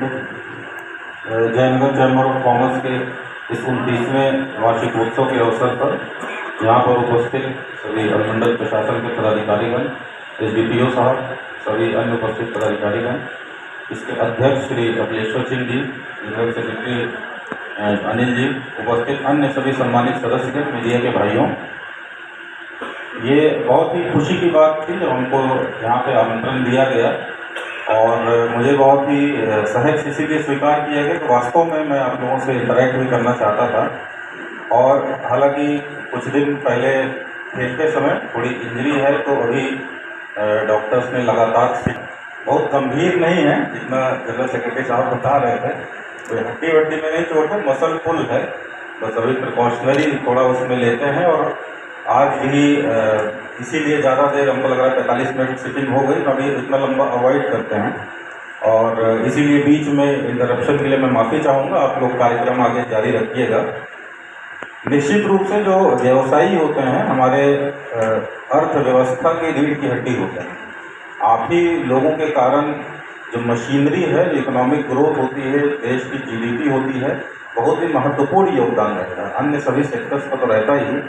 Jaynagar chamber of commerce के इस 29वें वार्षिक उत्सव के अवसर पर यहाँ पर उपस्थित सभी अनुमंडल प्रशासन के पदाधिकारीगण, SDPO साहब, सभी अन्य उपस्थित पदाधिकारीगण, इसके अध्यक्ष श्री अखिलेश्वर सिंह जी, जनरल सेक्रेटरी अनिल जी, उपस्थित अन्य सभी सम्मानित सदस्य, मीडिया के भाइयों, ये बहुत ही खुशी की बात थी जब हमको यहाँ पे आमंत्रण दिया गया और मुझे बहुत ही सहज इसीलिए स्वीकार किया गया कि वास्तव में मैं आप लोगों से इंटरेक्ट भी करना चाहता था। और हालांकि कुछ दिन पहले खेलते समय थोड़ी इंजरी है, तो अभी डॉक्टर्स ने लगातार, बहुत गंभीर नहीं है जितना जनरल सेक्रेटरी साहब बता रहे थे, कोई हड्डी वड्डी में नहीं चोट है, मसल पुल है, बस अभी प्रिकॉशनरी थोड़ा उसमें लेते हैं। और आज भी इसीलिए ज़्यादा देर हमको लग रहा है 45 मिनट सिटिंग हो गई, अभी इतना लंबा अवॉइड करते हैं और इसीलिए बीच में इंटरप्शन के लिए मैं माफ़ी चाहूँगा। आप लोग कार्यक्रम आगे जारी रखिएगा। निश्चित रूप से जो व्यवसायी होते हैं हमारे अर्थव्यवस्था की रीढ़ की हड्डी होते हैं। आप ही लोगों के कारण जो मशीनरी है, जो इकोनॉमिक ग्रोथ होती है, देश की GDP होती है, बहुत ही महत्वपूर्ण योगदान रहता है। अन्य सभी सेक्टर्स का तो रहता ही,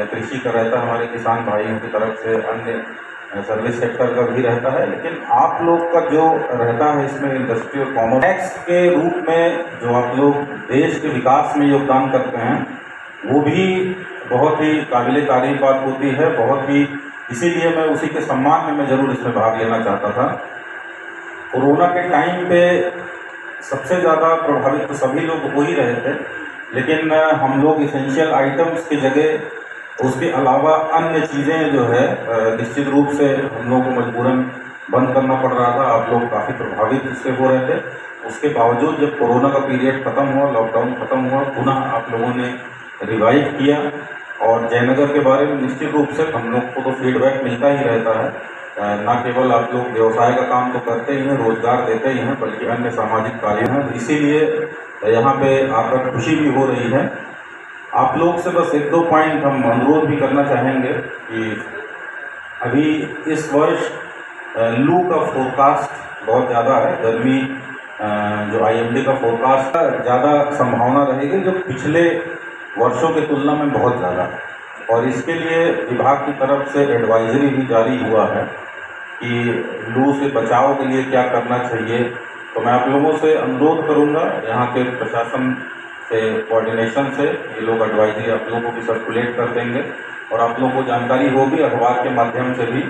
कृषि का रहता है, हमारे किसान भाइयों की तरफ से, अन्य सर्विस सेक्टर का भी रहता है, लेकिन आप लोग का जो रहता है इसमें इंडस्ट्री और कॉमर्स टैक्स के रूप में जो आप लोग देश के विकास में योगदान करते हैं, वो भी बहुत ही काबिले तारीफ बात होती है, बहुत ही, इसीलिए मैं उसी के सम्मान में मैं ज़रूर इसमें भाग लेना चाहता था। कोरोना के टाइम पे सबसे ज़्यादा प्रभावित तो सभी लोग हो ही रहे थे, लेकिन हम लोग इसेंशियल आइटम्स की जगह उसके अलावा अन्य चीज़ें जो है निश्चित रूप से हम लोग को मजबूरन बंद करना पड़ रहा था। आप लोग काफ़ी प्रभावित इससे हो रहे थे। उसके बावजूद जब कोरोना का पीरियड ख़त्म हुआ, लॉकडाउन ख़त्म हुआ, पुनः आप लोगों ने रिवाइव किया और जयनगर के बारे में निश्चित रूप से हम लोग को तो फीडबैक मिलता ही रहता है। न केवल आप लोग व्यवसाय का काम तो करते ही हैं, रोजगार देते ही हैं, बल्कि अन्य सामाजिक कार्य हैं। इसीलिए यहाँ पे आकर खुशी भी हो रही है। आप लोग से बस 1-2 पॉइंट हम अनुरोध भी करना चाहेंगे कि अभी इस वर्ष लू का फोरकास्ट बहुत ज़्यादा है, गर्मी जो IMD का फोरकास्ट है, ज़्यादा संभावना रहेगी जो पिछले वर्षों की तुलना में बहुत ज़्यादा है। और इसके लिए विभाग की तरफ से एडवाइजरी भी जारी हुआ है कि लू से बचाव के लिए क्या करना चाहिए। तो मैं आप लोगों से अनुरोध करूँगा, यहाँ के प्रशासन से कोऑर्डिनेशन से ये लोग एडवाइजरी आप लोगों को भी सर्कुलेट कर देंगे और आप लोगों को जानकारी होगी अखबार के माध्यम से भी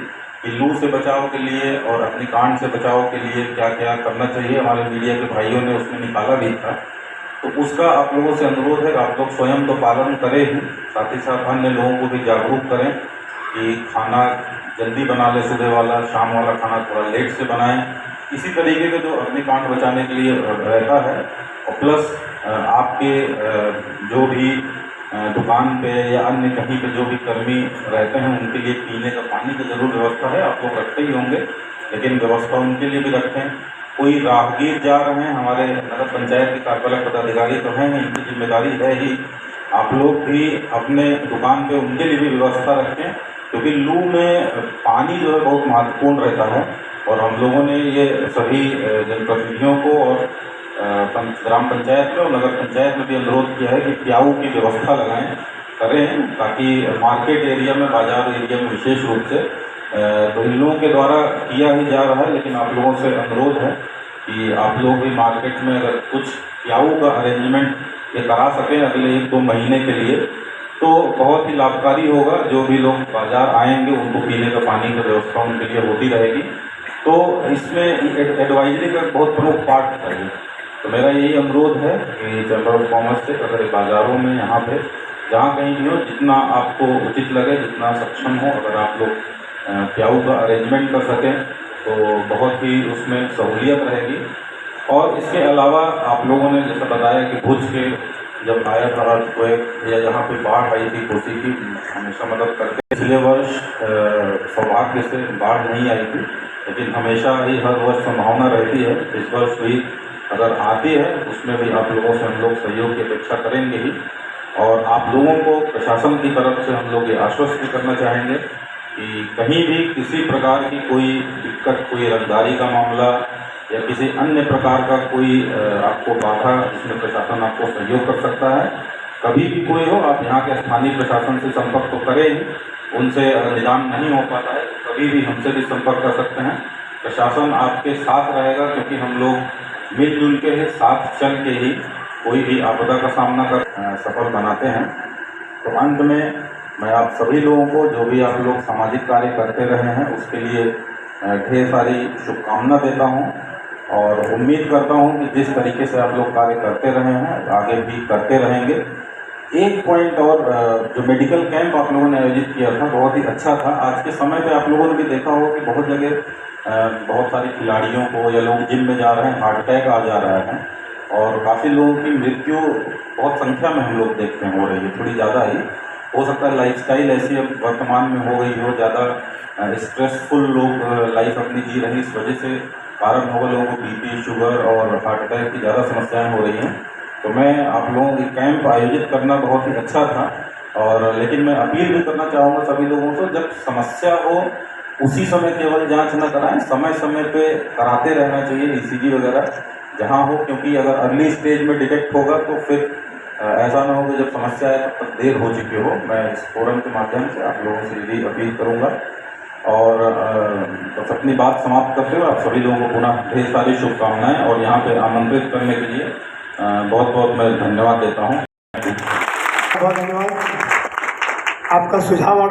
कि लू से बचाव के लिए और अग्निकांड से बचाव के लिए क्या क्या करना चाहिए। हमारे मीडिया के भाइयों ने उसमें निकाला भी था, तो उसका आप लोगों से अनुरोध है कि आप लोग स्वयं तो पालन करें ही, साथ ही साथ अन्य लोगों को भी जागरूक करें कि खाना जल्दी बना ले, सुबह वाला, शाम वाला खाना थोड़ा लेट से बनाएं। इसी तरीके का जो अग्निकांड बचाने के लिए रहता है। और प्लस आपके जो भी दुकान पे या अन्य कहीं पे जो भी कर्मी रहते हैं उनके लिए पीने का पानी की ज़रूर व्यवस्था है, आप लोग रखते ही होंगे, लेकिन व्यवस्था उनके लिए भी रखें। कोई राहगीर जा रहे हैं, हमारे नगर पंचायत के कार्यपालक पदाधिकारी तो हैं, इनकी जिम्मेदारी है ही, आप लोग भी अपने दुकान पे उनके लिए भी व्यवस्था रखें, क्योंकि लू में पानी जो है बहुत महत्वपूर्ण रहता है। और हम लोगों ने ये सभी जनप्रतिनिधियों को और ग्राम पंचायत में और नगर पंचायत में भी अनुरोध किया है कि प्याऊ की व्यवस्था करें, ताकि मार्केट एरिया में, बाजार एरिया में विशेष रूप से तो इन लोगों के द्वारा किया ही जा रहा है। लेकिन आप लोगों से अनुरोध है कि आप लोग भी मार्केट में अगर कुछ प्याऊ का अरेंजमेंट ये करा सकें अगले 1-2 महीने के लिए, तो बहुत ही लाभकारी होगा। जो भी लोग बाजार आएंगे उनको पीने का पानी की व्यवस्था उनके लिए होती रहेगी। तो इसमें एडवाइजरी का बहुत प्रमुख पार्ट है। तो मेरा यही अनुरोध है कि चैम्बर ऑफ कॉमर्स से अगर बाज़ारों में, यहाँ पे जहाँ कहीं भी हो, जितना आपको उचित लगे, जितना सक्षम हो, अगर आप लोग प्याऊ का अरेंजमेंट कर सकें तो बहुत ही उसमें सहूलियत रहेगी। और इसके अलावा आप लोगों ने जैसे बताया कि भुज के जब आया था अर्थक्वेक या जहाँ पे बाढ़ आई थी, कोसी की हमेशा मदद करते। पिछले वर्ष सौभाग्य से बाढ़ नहीं आई थी, लेकिन हमेशा ही हर वर्ष संभावना रहती है। इस वर्ष भी अगर आती है उसमें भी आप लोगों से हम लोग सहयोग की अपेक्षा करेंगे ही। और आप लोगों को प्रशासन की तरफ से हम लोग ये आश्वस्त भी करना चाहेंगे कि कहीं भी किसी प्रकार की कोई दिक्कत, कोई रंगदारी का मामला या किसी अन्य प्रकार का कोई आपको बाधा जिसमें प्रशासन आपको सहयोग कर सकता है, कभी भी कोई हो आप यहाँ के स्थानीय प्रशासन से संपर्क तो करें ही, उनसे निदान नहीं हो पाता है कभी भी हमसे भी संपर्क कर सकते हैं। प्रशासन आपके साथ रहेगा, क्योंकि हम लोग मिलजुल के ही साथ चल के ही कोई भी आपदा का सामना कर सफल बनाते हैं। तो अंत में मैं आप सभी लोगों को, जो भी आप लोग सामाजिक कार्य करते रहे हैं, उसके लिए ढेर सारी शुभकामना देता हूं और उम्मीद करता हूं कि जिस तरीके से आप लोग कार्य करते रहे हैं आगे भी करते रहेंगे। एक पॉइंट और, जो मेडिकल कैंप आप लोगों ने आयोजित किया था बहुत ही अच्छा था। आज के समय पे आप लोगों ने भी देखा होगा कि बहुत जगह बहुत सारे खिलाड़ियों को या लोग जिम में जा रहे हैं, हार्ट अटैक आ जा रहा है और काफ़ी लोगों की मृत्यु बहुत संख्या में हम लोग देखते हैं हो रही है, थोड़ी ज़्यादा ही हो सकता है। लाइफस्टाइल ऐसी अब वर्तमान में हो गई हो, ज़्यादा स्ट्रेसफुल लोग लाइफ अपनी जी रहे, इस वजह से कारण होगा लोगों को बीपी, शुगर और हार्ट अटैक की ज़्यादा समस्याएं हो रही हैं। तो मैं आप लोगों की कैंप आयोजित करना बहुत ही अच्छा था, और लेकिन मैं अपील भी करना चाहूँगा सभी लोगों से, जब समस्या हो उसी समय केवल जांच न कराएं, समय समय पे कराते रहना चाहिए ईसीजी वगैरह जहाँ हो, क्योंकि अगर अर्ली स्टेज में डिटेक्ट होगा तो फिर ऐसा ना हो कि जब समस्या है तब तक देर हो चुकी हो। मैं इस फोरम के माध्यम से आप लोगों से यही अपील करूंगा और बस अपनी बात समाप्त करते हुए आप सभी लोगों को पुनः ढेर सारी शुभकामनाएं और यहाँ पे आमंत्रित करने के लिए बहुत बहुत मैं धन्यवाद देता हूँ। बहुत धन्यवाद। आपका सुझाव और